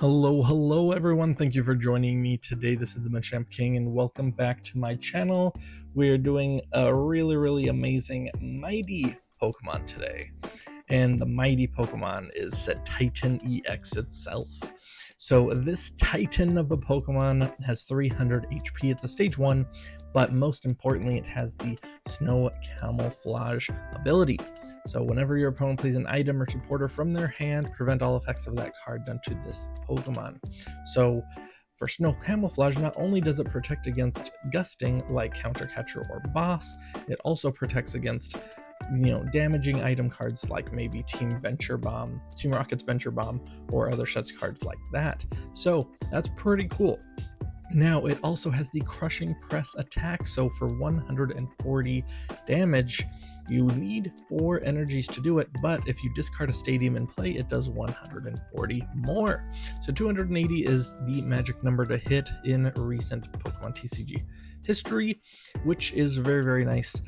Hello everyone, thank you for joining me today. This is the Machamp King and welcome back to my channel. We're doing a really amazing mighty Pokemon today, and the mighty Pokemon is Cetitan EX itself. So this Titan of a Pokemon has 300 HP. It's a stage 1, but most importantly it has the Snow Camouflage ability. So whenever your opponent plays an item or supporter from their hand, prevent all effects of that card done to this Pokemon. So for Snow Camouflage, not only does it protect against gusting like Counter Catcher or Boss, it also protects against damaging item cards like maybe Team Rocket's Venture Bomb, or other such cards like that. So that's pretty cool. Now it also has the Crushing Press attack, so for 140 damage you need 4 energies to do it, but if you discard a stadium in play it does 140 more. So 280 is the magic number to hit in recent Pokemon TCG history, which is very nice.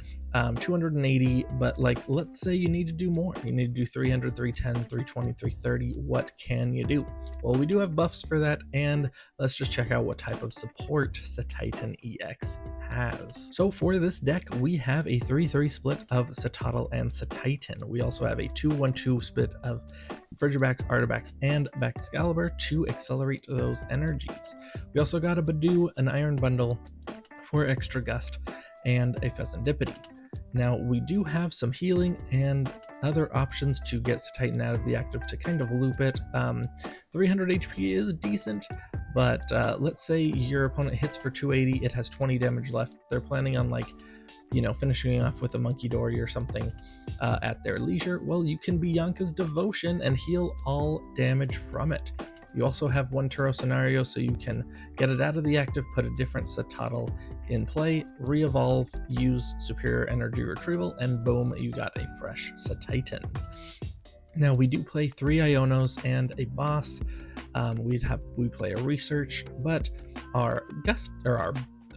280, but like, let's say you need to do more. You need to do 300, 310, 320, 330. What can you do? Well, we do have buffs for that, and let's just check out what type of support Cetitan EX has. So for this deck, we have a 3-3 split of Cetoddle and Cetitan. We also have a 2-1-2 split of Frigibax, Arctibax, and Baxcalibur to accelerate those energies. We also got a Budew, an Iron Bundle for extra gust, and a Fezandipiti. Now we do have some healing and other options to get Cetitan out of the active to kind of loop it. 300 HP is decent, but let's say your opponent hits for 280, it has 20 damage left. They're planning on finishing off with a Monkey Dory or something at their leisure. Well, you can Bianca's Devotion and heal all damage from it. You also have one Turo scenario, so you can get it out of the active, put a different Cetoddle in play, re-evolve, use Superior Energy Retrieval, and boom, you got a fresh Cetitan. Now we do play 3 Ionos and a Boss. We play a Research, but our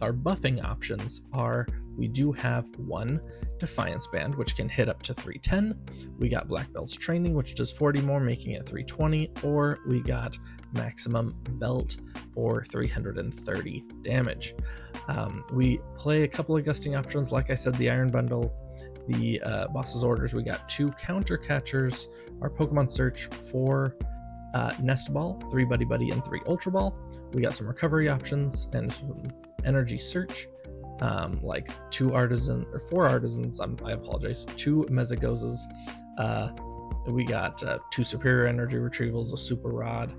buffing options are, we do have one Defiance Band, which can hit up to 310. We got Black Belt's Training, which does 40 more, making it 320, or we got Maximum Belt for 330 damage. We play a couple of gusting options, like I said, the Iron Bundle, the Boss's Orders. We got 2 Counter Catchers, our Pokemon Search for Nest Ball, 3 Buddy-Buddy, and 3 Ultra Ball. We got some recovery options and some Energy Search, like 4 Artisans, I apologize, 2 Mesagozas. We got 2 Superior Energy Retrievals, a Super Rod,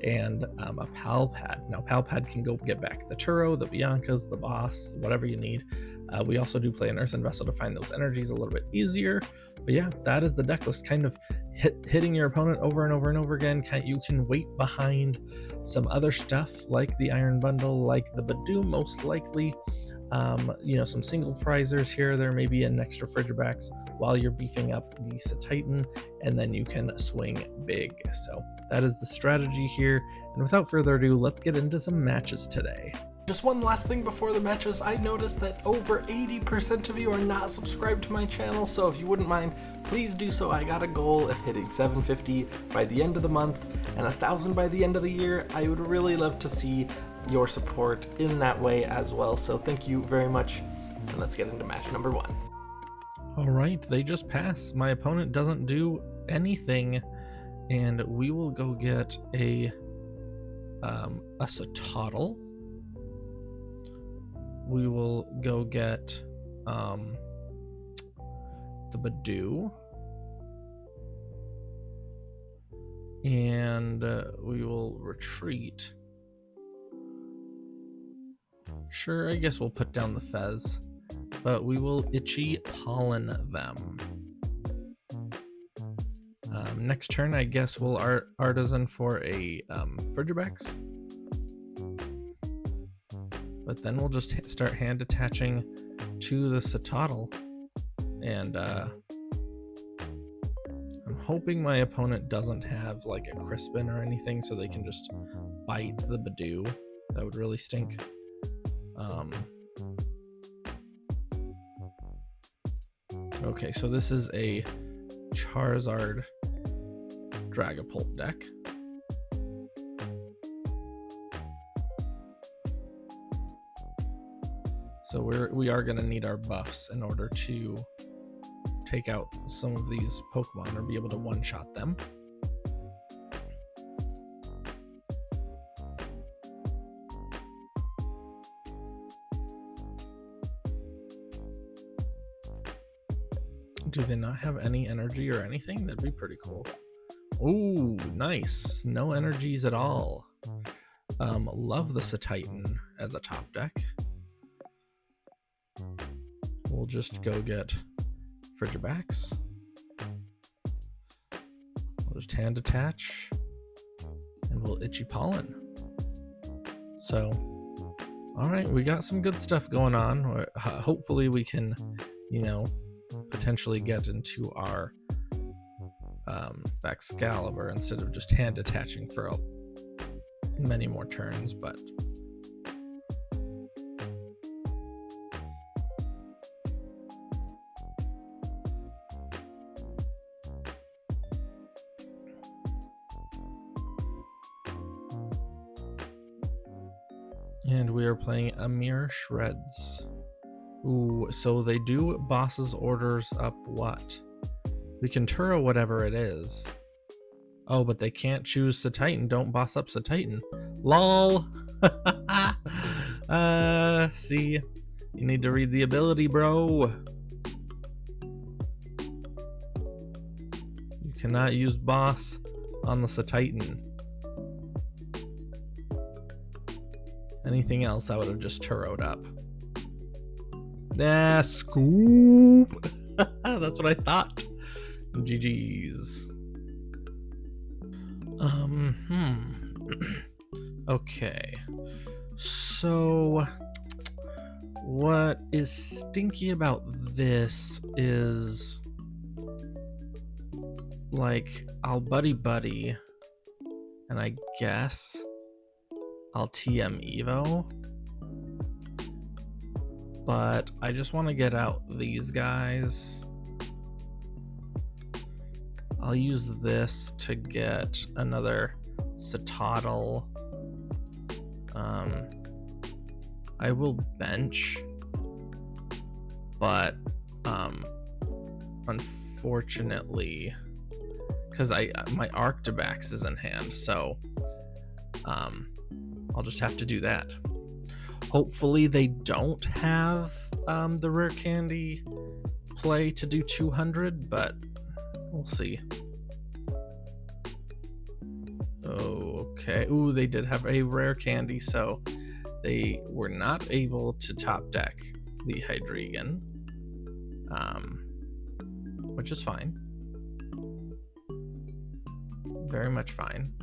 and a Pal Pad. Now Pal Pad can go get back the Turo, the Biancas, the Boss, whatever you need. We also do play an Earthen Vessel to find those energies a little bit easier. But yeah, that is the deck list, kind of hitting your opponent over and over again. You can wait behind some other stuff like the Iron Bundle, like the Budew most likely. Some single prizers here, there may be an extra Frigibax while you're beefing up the Cetitan, and then you can swing big. So that is the strategy here, and without further ado, let's get into some matches today. Just one last thing before the matches. I noticed that over 80% of you are not subscribed to my channel, so if you wouldn't mind, please do so. I got a goal of hitting 750 by the end of the month and 1,000 by the end of the year. I would really love to see your support in that way as well, so thank you very much, and let's get into match number 1. All right, they just pass. My opponent doesn't do anything, and we will go get a Cetoddle. We will go get the Budew, and we will retreat. Sure, I guess we'll put down the Fez, but we will Itchy Pollen them. Next turn, I guess we'll Artisan for a Frigibax. But then we'll just start hand attaching to the Cetoddle. And I'm hoping my opponent doesn't have like a Crispin or anything, so they can just bite the Budew. That would really stink. Okay, so this is a Charizard Dragapult deck. So we are going to need our buffs in order to take out some of these Pokemon or be able to one-shot them. Do they not have any energy or anything? That'd be pretty cool. Ooh, nice. No energies at all. Love the Cetitan as a top deck. We'll just go get Frigibax. We'll just hand attach, and we'll Itchy Pollen. So, all right, we got some good stuff going on. Hopefully we can, you know, potentially get into our Baxcalibur instead of just hand attaching for many more turns, but and we are playing Amir Shreds. Ooh, so they do boss's orders up what? We can Turo whatever it is. Oh, but they can't choose Cetitan. Don't boss up Cetitan. LOL. See, you need to read the ability, bro. You cannot use boss on the Cetitan. Anything else, I would have just Turo'd up. Nah, scoop. That's what I thought. GG's. Okay. So what is stinky about this is, like, I'll Buddy-Buddy, and I guess I'll TM Evo, but I just want to get out these guys. I'll use this to get another Cetoddle. I will bench, but unfortunately, because my Arctibax is in hand, so I'll just have to do that. Hopefully they don't have the Rare Candy play to do 200, but we'll see. Okay. Ooh, they did have a Rare Candy, so they were not able to top deck the Hydreigon, which is fine. Very much fine.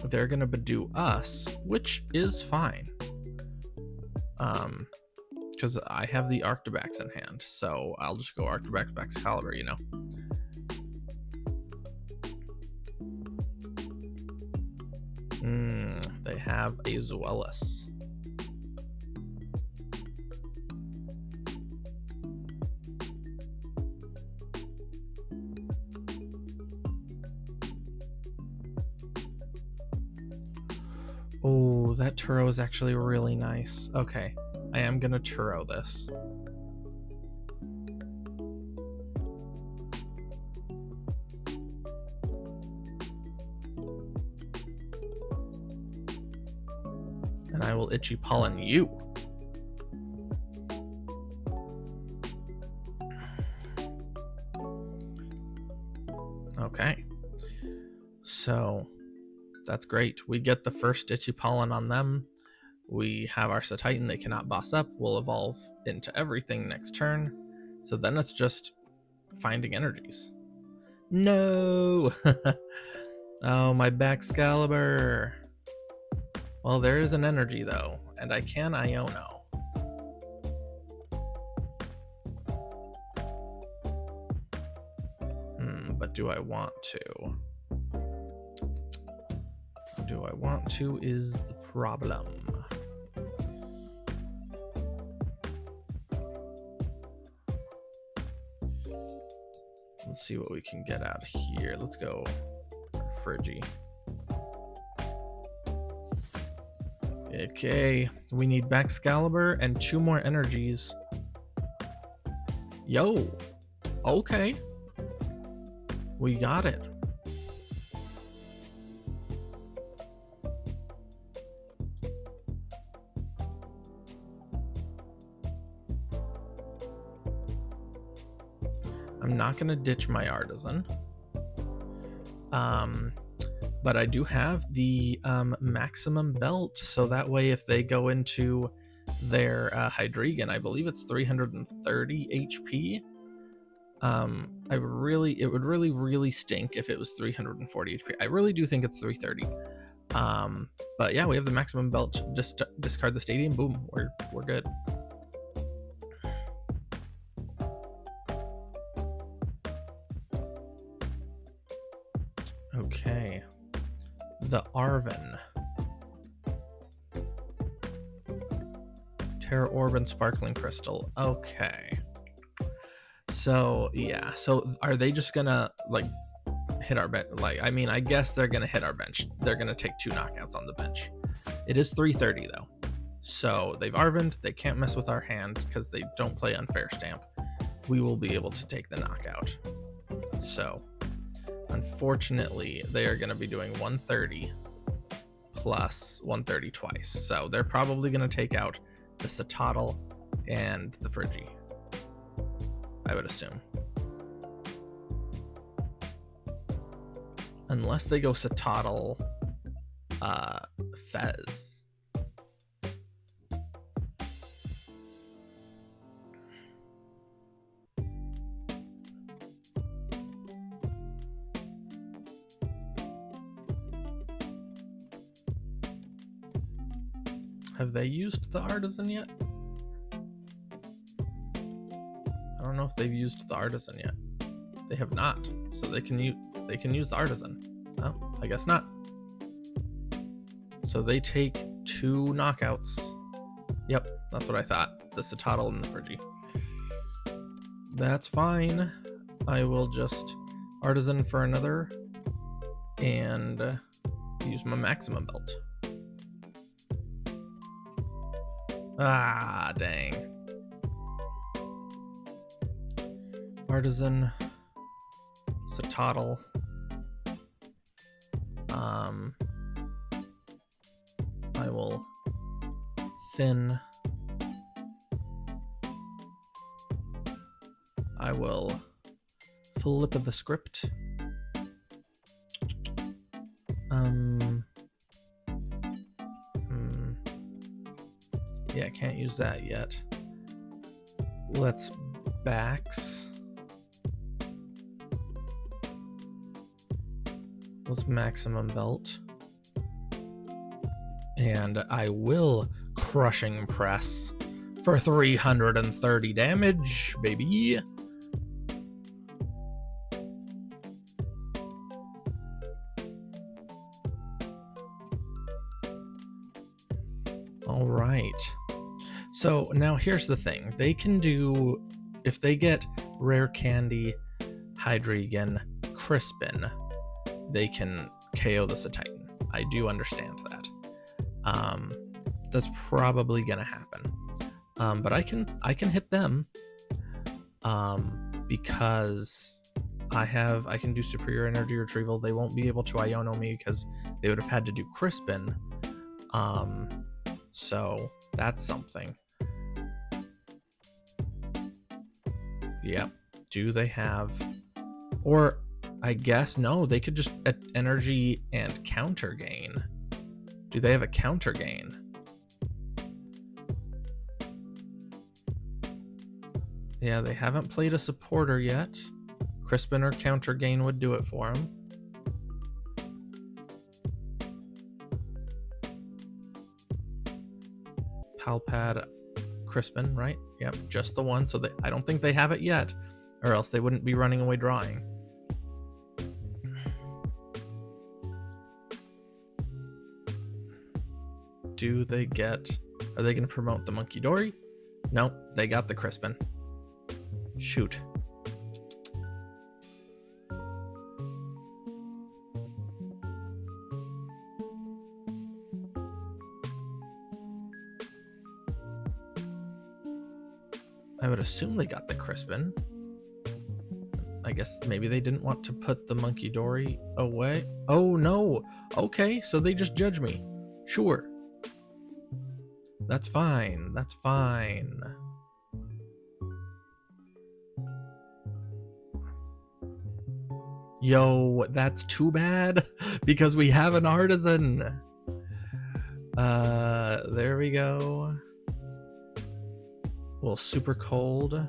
They're gonna Budew us, which is fine. Because I have the Arctibax in hand, so I'll just go Arctibax Baxcalibur, you know. They have a Zuelis. Oh, that Turo is actually really nice. Okay, I am gonna Turo this. And I will Itchy Pollen you. Okay, so that's great. We get the first Itchy Pollen on them. We have our Cetitan. They cannot boss up. We'll evolve into everything next turn. So then it's just finding energies. No! Oh, my Baxcalibur. Well, there is an energy, though, and I can Iono. But do I want to? Do I want to is the problem. Let's see what we can get out of here. Let's go Frigi. Okay, we need Baxcalibur and 2 more energies. Yo, okay. We got it. I'm not gonna ditch my Artazon. But I do have the Maximum Belt, so that way if they go into their Hydreigon, I believe it's 330 HP. It would really stink if it was 340 HP. I really do think it's 330. But yeah, we have the Maximum Belt. Just discard the stadium. Boom, we're good. Okay, the Arven. Terra Orb and Sparkling Crystal. Okay. So yeah, so are they just gonna like hit our bench? Like, I mean, I guess they're gonna hit our bench. They're gonna take 2 knockouts on the bench. It is 330 though. So they've Arvened, they can't mess with our hand because they don't play Unfair Stamp. We will be able to take the knockout. So unfortunately, they are gonna be doing 130 plus 130 twice. So they're probably gonna take out the Cetoddle and the Frigi, I would assume. Unless they go Cetoddle, Fez. Have they used the Artazon yet? I don't know if they've used the Artazon yet. They have not, so they can use the Artazon. Oh, I guess not. So they take 2 knockouts. Yep, that's what I thought. The Cetoddle and the Frigi. That's fine. I will just Artazon for another and use my Maximum Belt. Ah, dang. Artazon, Cetoddle. I will thin. I will flip of the script. Yeah, I can't use that yet. Let's Bax. Let's Maximum Belt. And I will Crushing Press for 330 damage, baby. All right. So now here's the thing. They can do, if they get Rare Candy, Hydreigon, Crispin, they can KO the Cetitan. I do understand that. That's probably gonna happen. But I can hit them because I can do Superior Energy Retrieval. They won't be able to Iono me because they would have had to do Crispin. So that's something. Yep. Do they have, or I guess no, they could just energy and counter gain. Do they have a counter gain? Yeah, they haven't played a supporter yet. Crispin or counter gain would do it for them. Pal Pad Crispin, right? Yep, just the one. So I don't think they have it yet, or else they wouldn't be running away drawing. Do they get, are they going to promote the Monkey Dory? Nope, they got the Crispin. Shoot. I would assume they got the Crispin. I guess maybe they didn't want to put the Monkey Dory away. Oh no. Okay, so they just judge me. Sure. That's fine. That's fine. Yo, that's too bad because we have an Artazon. There we go. We'll super cold.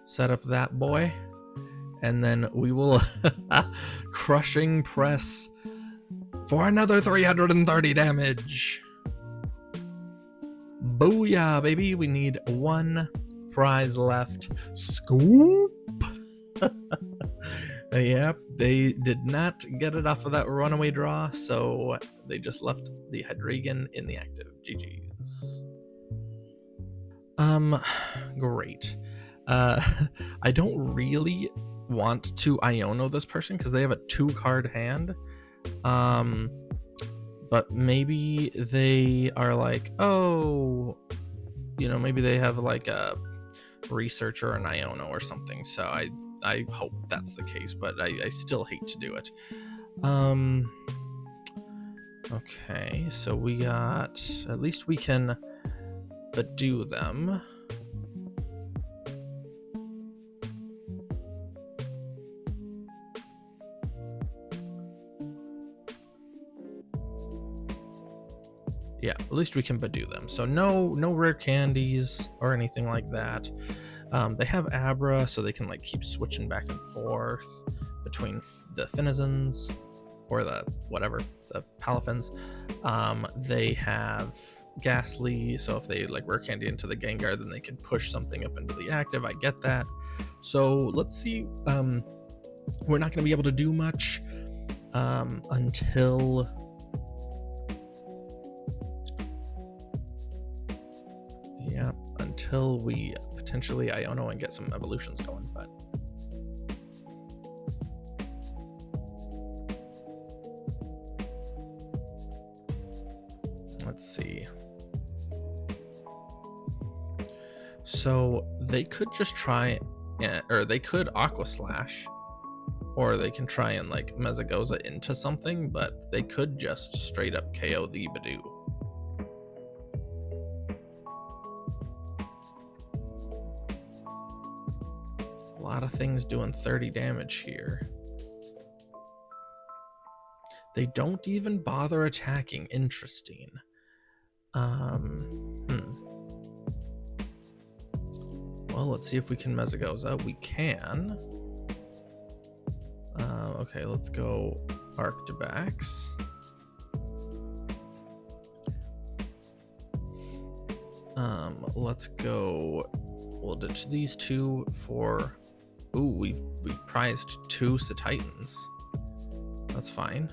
Set up that boy. And then we will crushing press for another 330 damage. Booyah, baby. We need one prize left. Scoop. Yep, they did not get it off of that runaway draw, so they just left the Hydreigon in the active. GG's. Great. I don't really want to Iono this person because they have a 2-card hand. But maybe they are like, oh, you know, maybe they have like a research or an Iono or something. So I hope that's the case, but I still hate to do it. Okay, so we got, at least we can Budew them. Yeah, at least we can Budew them. So no rare candies or anything like that. They have Abra, so they can like keep switching back and forth between the Finizons or the whatever, the Palafins. They have Ghastly, so if they like rare candy into the Gengar, then they can push something up into the active. I get that. So let's see. We're not going to be able to do much until until we potentially Iono and get some evolutions going, but let's see. So they could just try, or they could Aqua Slash, or they can try and like Mesagoza into something, but they could just straight up KO the Budew. A lot of things doing 30 damage here. They don't even bother attacking. Interesting. Well, let's see if we can Mesagoza. We can. Okay, let's go Arctibax. Let's go. We'll ditch these two for. Ooh, we've prized 2 Cetitans. That's fine.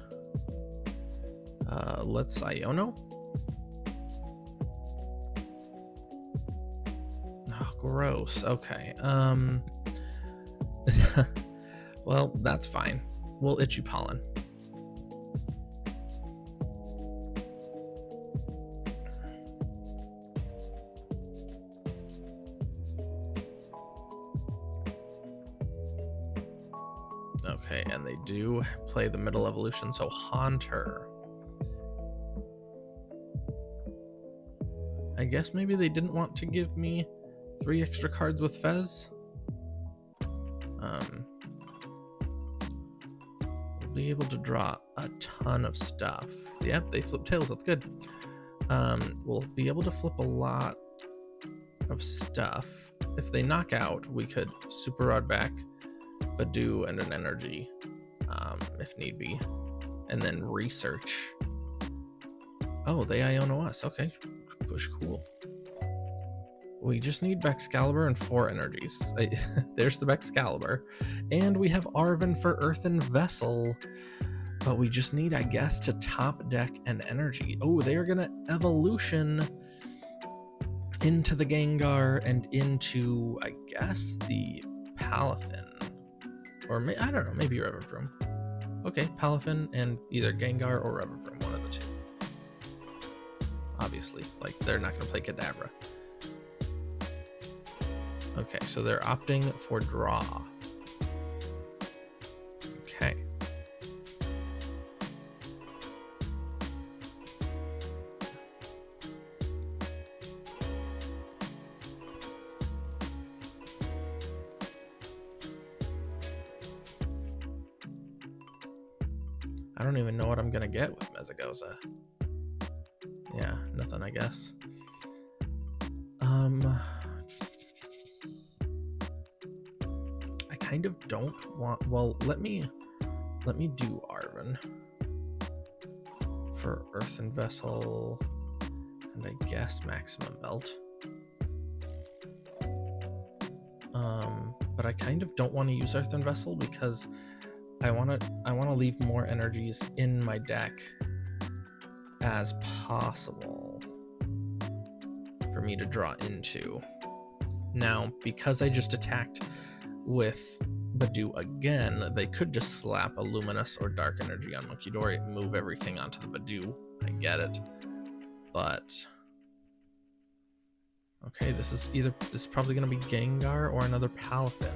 Let's Iono. Oh, gross. Okay. Well, that's fine. We'll Itchy Pollen. Okay, and they do play the middle evolution, so Haunter. I guess maybe they didn't want to give me 3 extra cards with Fez. We'll be able to draw a ton of stuff. Yep, they flip tails, that's good. We'll be able to flip a lot of stuff. If they knock out, we could Super Rod back, Budew, and an energy, if need be, and then research. Oh, they Iono us. Okay, push, cool. We just need Baxcalibur and 4 energies. There's the Baxcalibur, and we have Arven for Earthen Vessel, but we just need, I guess, to top deck an energy. Oh, they are gonna evolution into the Gengar and into, I guess, the Palafin. Or I don't know, maybe Retrieval. Okay, Palafin and either Gengar or Retrieval, one of the two. Obviously, like, they're not going to play Kadabra. Okay, so they're opting for draw. Okay. I don't even know what I'm gonna get with Mesagoza. Yeah, nothing, I guess. I kind of don't want. Well, let me do Arven for Earthen Vessel, and I guess Maximum Belt. But I kind of don't want to use Earthen Vessel because I want to leave more energies in my deck as possible for me to draw into. Now, because I just attacked with Budew again, they could just slap a Luminous or Dark Energy on Munkidori and move everything onto the Budew. I get it. But okay, this is probably gonna be Gengar or another Palafin.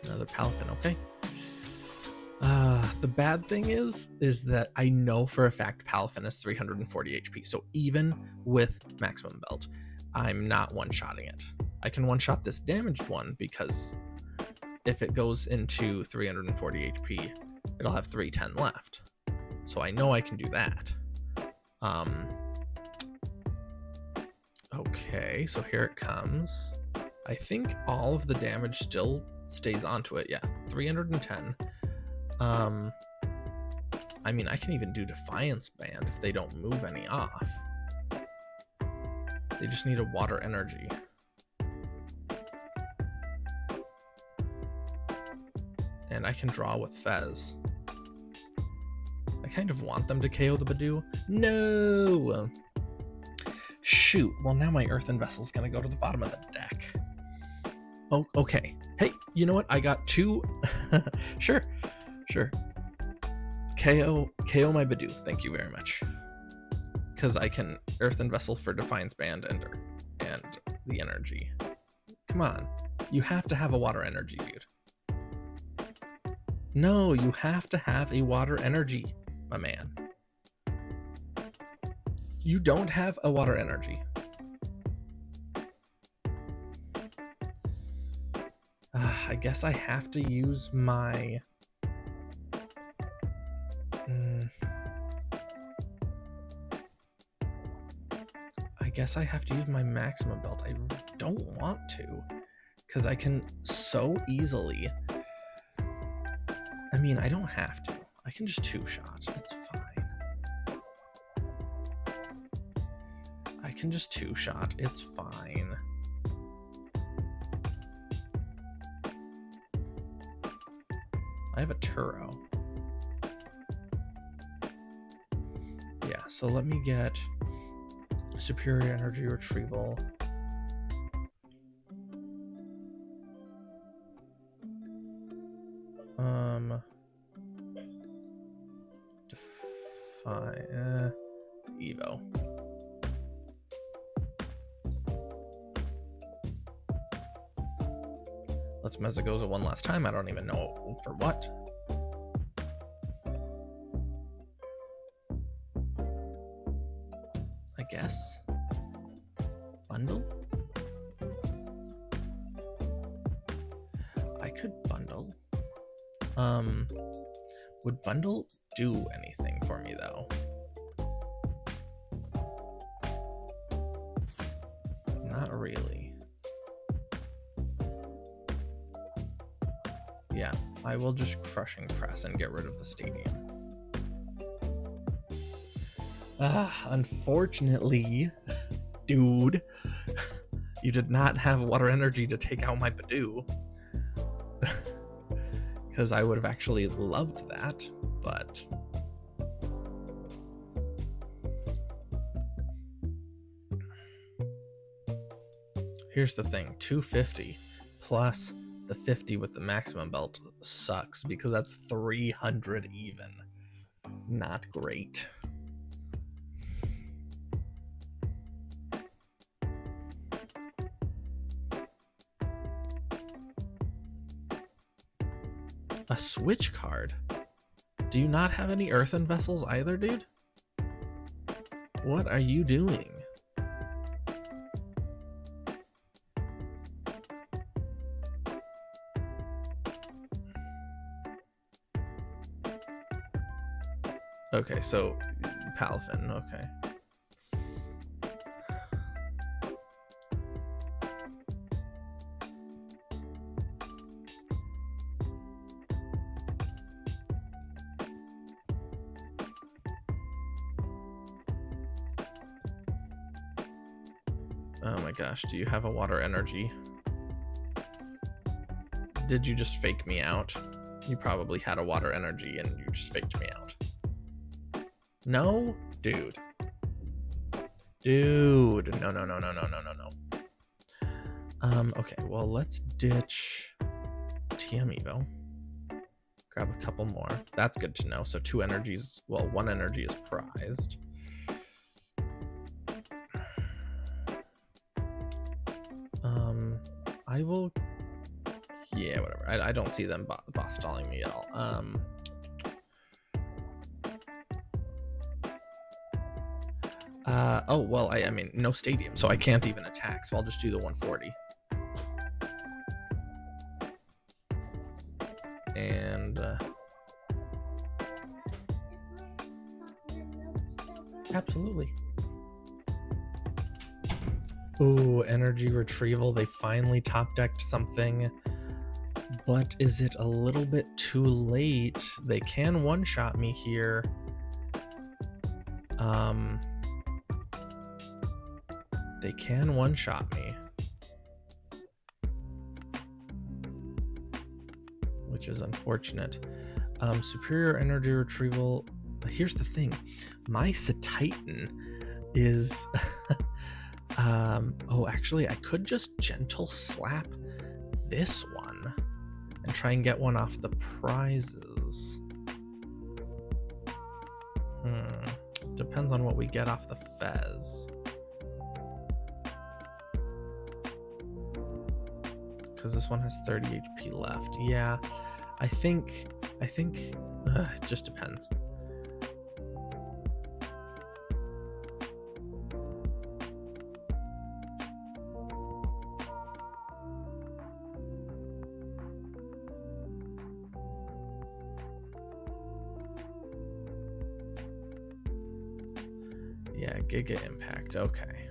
Another Palafin, okay. The bad thing is that I know for a fact Palafin is 340 HP, so even with Maximum Belt, I'm not one-shotting it. I can one-shot this damaged one because if it goes into 340 HP, it'll have 310 left. So I know I can do that. Okay, so here it comes. I think all of the damage still stays onto it. Yeah, 310. I mean, I can even do Defiance Band if they don't move any off. They just need a water energy. And I can draw with Fez. I kind of want them to KO the Budew. No! Shoot. Well, now my Earthen Vessel's gonna go to the bottom of the deck. Oh, okay. Hey, you know what? I got two. Sure. KO my Budew. Thank you very much. Because I can Earthen Vessel for Defiance Band and the energy. Come on. You have to have a water energy, dude. No, you have to have a water energy, my man. You don't have a water energy. I guess I have to use my... I guess I have to use my Maximum Belt. I don't want to, because I can so easily... I mean, I don't have to. I can just two-shot. It's fine. I can just two-shot. It's fine. I have a Turo. Yeah, so let me get Superior Energy Retrieval. Evo. Let's Mesagoza one last time. I don't even know for what. I guess. Bundle? I could bundle. Would bundle do anything for me though? Not really. Yeah, I will just Crushing Press and get rid of the stadium. Unfortunately, dude, you did not have water energy to take out my Budew. Because I would have actually loved that, but... Here's the thing, 250 plus the 50 with the maximum belt sucks because that's 300 even. Not great. A switch card? Do you not have any Earthen Vessels either, dude? What are you doing? Okay, so Palfin, okay. Oh my gosh, do you have a water energy? Did you just fake me out? You probably had a water energy and you just faked me out. No? Dude. Dude. No. Okay, well, let's ditch TM Evo. Grab a couple more. That's good to know. So 2 energies, well, 1 energy is prized. I will, yeah, whatever. I don't see them boss stalling me at all. Oh, well, I mean, no stadium, so I can't even attack, so I'll just do the 140. And, absolutely. Ooh, energy retrieval. They finally top decked something, but is it a little bit too late? They can one-shot me here. They can one-shot me, which is unfortunate. Superior energy retrieval. Here's the thing, my Cetitan is oh, actually, I could just gentle slap this one and try and get one off the prizes. Depends on what we get off the Fez. Because this one has 30 HP left. Yeah, I think it just depends. Yeah, Giga Impact. Okay,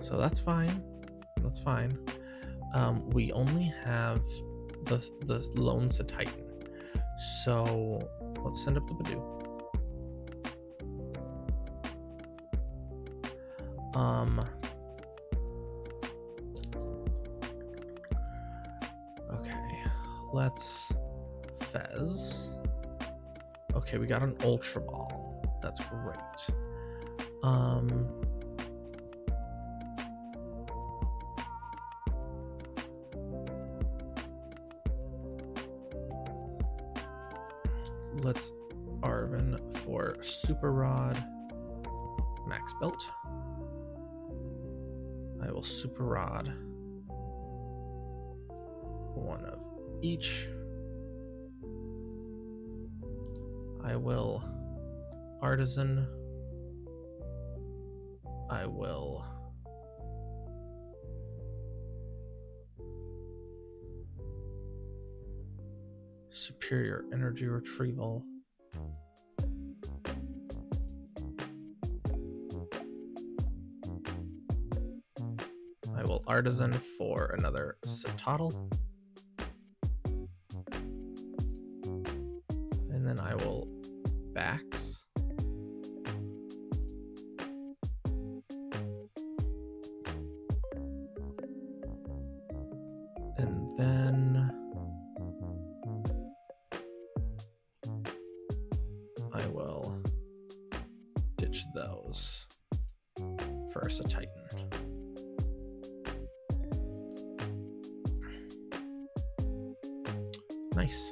so that's fine. That's fine. We only have the lone Cetitan, so let's send up the Budew. Okay, let's Fez. Okay, we got an Ultra Ball. That's great. Let's Arven for Super Rod, Max Belt. I will Super Rod one of each. I will Artazon. I will Superior Energy Retrieval. I will Artazon for another Cetoddle. And then I will Bax. And then I will ditch those for a Cetitan. Nice.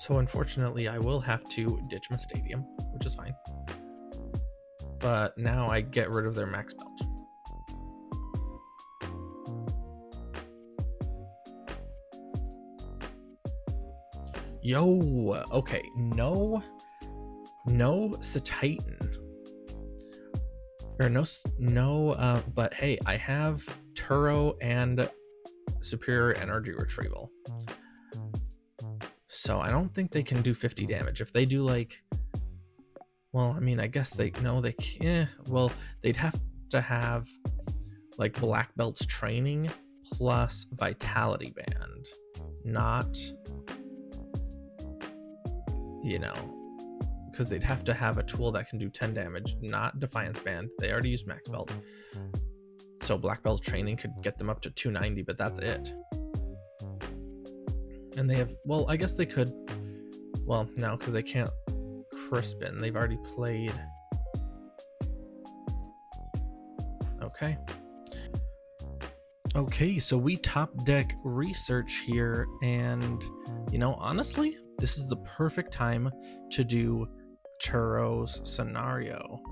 So unfortunately, I will have to ditch my stadium, which is fine. But now I get rid of their max belt. Yo, okay, no Cetitan. Or no, but hey, I have Turo and Superior Energy Retrieval. So I don't think they can do 50 damage. If they do like, well, I mean, I guess they can't. Well, they'd have to have like Black Belt's training plus Vitality Band, not, you know, because they'd have to have a tool that can do 10 damage, not Defiance Band. They already use Max Belt. So Black Belt's training could get them up to 290, but that's it. And they have, well, I guess they could, well, no, because they can't Crispin. They've already played. Okay. Okay, so we top deck research here, and, you know, honestly, this is the perfect time to do Turo's scenario.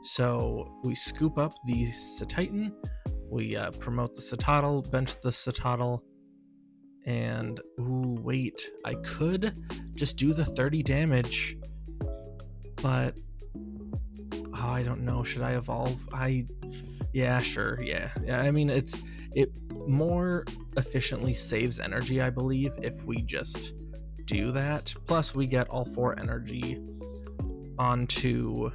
So we scoop up the Cetitan, we promote the Cetoddle, bench the Cetoddle, and ooh, wait, I could just do the 30 damage, but oh, I don't know, should I evolve? Yeah, sure, yeah. I mean, it more efficiently saves energy, I believe, if we just do that. Plus we get all 4 energy onto,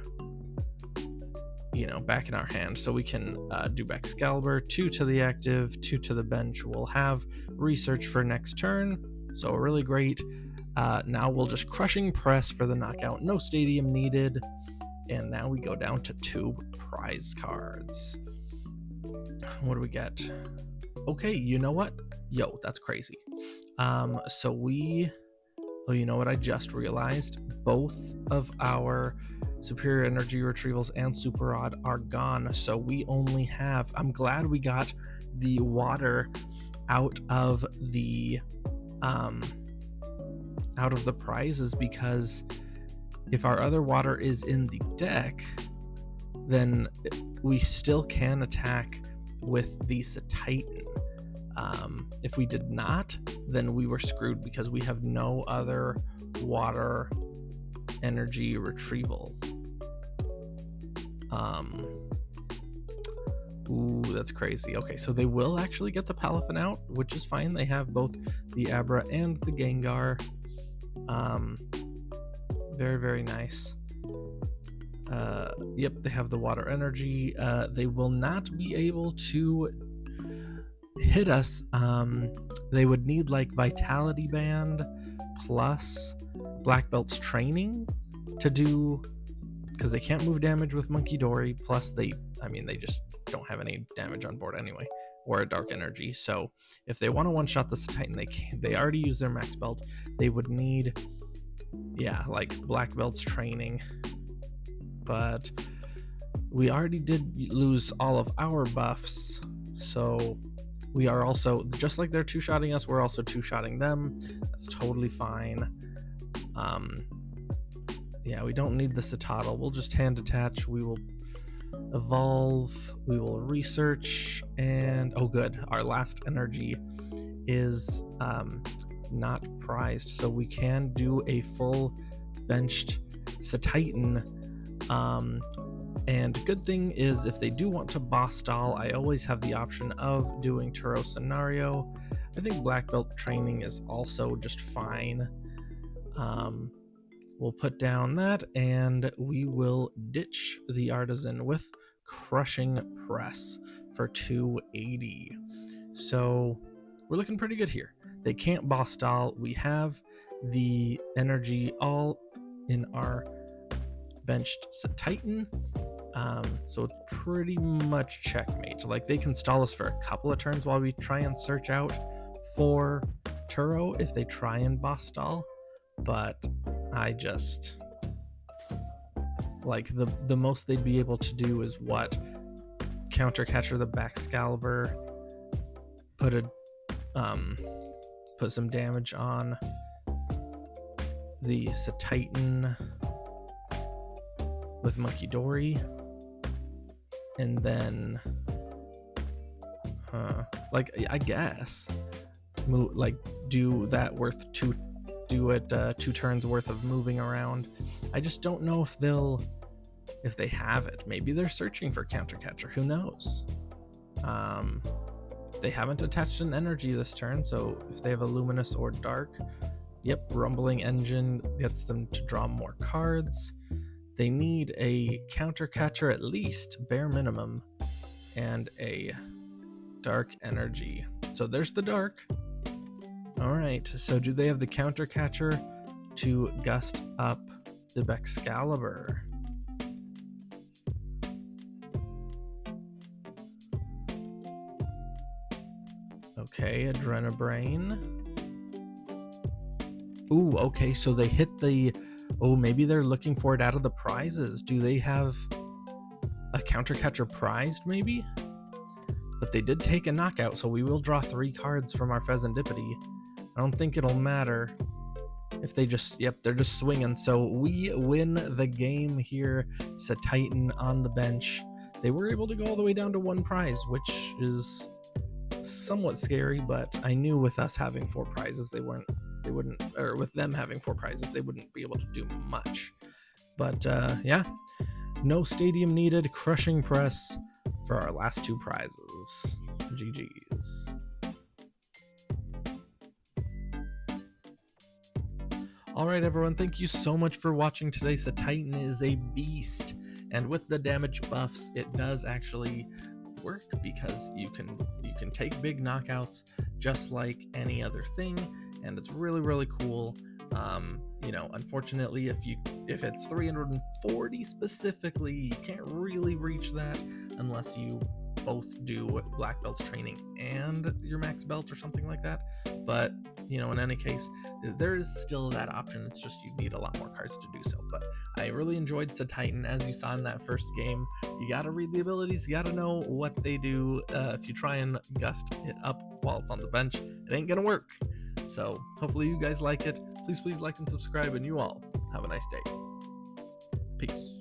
you know, back in our hand, so we can do Baxcalibur, 2 to the active, 2 to the bench. We'll have research for next turn, so really great. Now we'll just crushing press for the knockout, no stadium needed, and now we go down to 2 prize cards. What do we get? Okay, you know what? Yo, that's crazy. So we, oh, you know what I just realized? Both of our Superior Energy Retrievals and Super Rod are gone, so we only have, I'm glad we got the water out of the prizes, because if our other water is in the deck, then we still can attack with the Cetitan. If we did not, then we were screwed, because we have no other water energy retrieval. Ooh, that's crazy. Okay, so they will actually get the Palafin out, which is fine. They have both the Abra and the Gengar. Very, very nice. Yep, they have the water energy. They will not be able to hit us. They would need like Vitality Band plus Black Belt's training to do, because they can't move damage with Monkey Dory, plus they just don't have any damage on board anyway, or a Dark Energy. So if they want to one-shot the Cetitan, they already use their Max Belt. They would need, yeah, like Black Belt's training, but we already did lose all of our buffs, so we are also, just like they're two-shotting us, we're also two-shotting them. That's totally fine. Yeah, we don't need the Cetoddle. We'll just hand attach. We will evolve. We will research, and oh good, our last energy is not prized, so we can do a full benched Cetitan. And good thing is, if they do want to boss stall, I always have the option of doing Turo scenario. I think Black Belt training is also just fine. We'll put down that, and we will ditch the Artazon with crushing press for 280. So we're looking pretty good here. They can't boss stall. We have the energy all in our benched Cetitan. So it's pretty much checkmate. Like, they can stall us for a couple of turns while we try and search out for Turo if they try and boss stall, but I just, like, the most they'd be able to do is what? Counter catcher the Baxcalibur, put some damage on the Cetitan with Monkey Dory, and then like I guess like do that worth two turns worth of moving around. I just don't know if they have it. Maybe they're searching for Counter Catcher, who knows. They haven't attached an energy this turn, so if they have a Luminous or Dark, yep, Rumbling Engine gets them to draw more cards. They need a Counter Catcher at least, bare minimum, and a Dark Energy. So there's the Dark. All right, so do they have the Counter Catcher to gust up the Baxcalibur? Okay, Adrenabrain. Ooh, okay, so they hit the... Oh, maybe they're looking for it out of the prizes. Do they have a Counter Catcher prized, maybe? But they did take a knockout, so we will draw 3 cards from our Fezandipiti. I don't think it'll matter if they just... Yep, they're just swinging. So we win the game here. Cetitan on the bench. They were able to go all the way down to 1 prize, which is somewhat scary, but I knew with us having 4 prizes, with them having 4 prizes, they wouldn't be able to do much. But yeah, no stadium needed. Crushing press for our last 2 prizes. GG's. Alright everyone, thank you so much for watching today. Cetitan is a beast, and with the damage buffs, it does actually work because you can take big knockouts just like any other thing, and it's really cool. You know, unfortunately, if it's 340 specifically, you can't really reach that unless you both do black belts training and your max belt or something like that. But you know, in any case, there is still that option. It's just you need a lot more cards to do so. But I really enjoyed Cetitan, as you saw in that first game. You gotta read the abilities, you gotta know what they do. If you try and gust it up while it's on the bench, it ain't gonna work. So hopefully you guys like it. Please like and subscribe, and you all have a nice day. Peace.